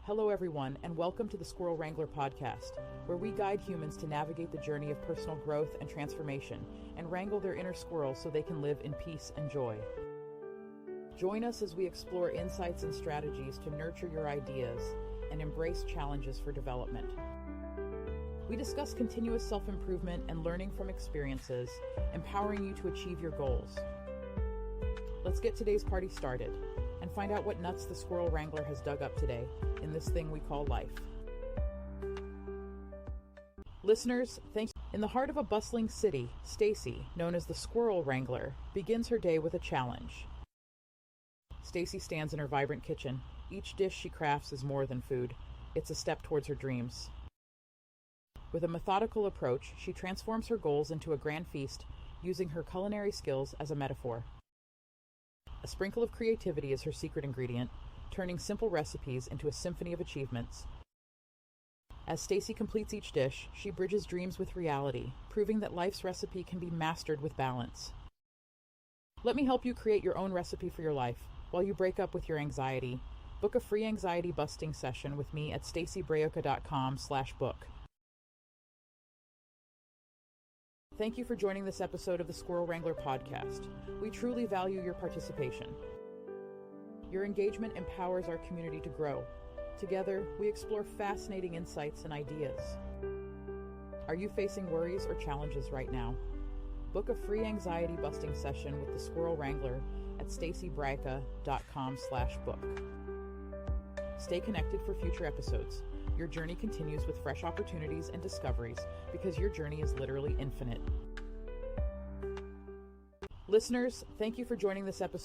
Hello everyone, and welcome to the Squirrel Wrangler podcast, where we guide humans to navigate the journey of personal growth and transformation, and wrangle their inner squirrels so they can live in peace and joy. Join us as we explore insights and strategies to nurture your ideas and embrace challenges for development. We discuss continuous self-improvement and learning from experiences, empowering you to achieve your goals. Let's get today's party started and find out what nuts the Squirrel Wrangler has dug up today in this thing we call life. Listeners, thank you. In the heart of a bustling city, Stacy, known as the Squirrel Wrangler, begins her day with a challenge. Stacy stands in her vibrant kitchen. Each dish she crafts is more than food. It's a step towards her dreams. With a methodical approach, she transforms her goals into a grand feast, using her culinary skills as a metaphor. A sprinkle of creativity is her secret ingredient, turning simple recipes into a symphony of achievements. As Stacy completes each dish, she bridges dreams with reality, proving that life's recipe can be mastered with balance. Let me help you create your own recipe for your life while you break up with your anxiety. Book a free anxiety-busting session with me at stacybrayoka.com/book. Thank you for joining this episode of the Squirrel Wrangler podcast. We truly value your participation. Your engagement empowers our community to grow. Together, we explore fascinating insights and ideas. Are you facing worries or challenges right now? Book a free anxiety-busting session with the Squirrel Wrangler at stacybrayoka.com/book. Stay connected for future episodes. Your journey continues with fresh opportunities and discoveries because your journey is literally infinite. Listeners, thank you for joining this episode.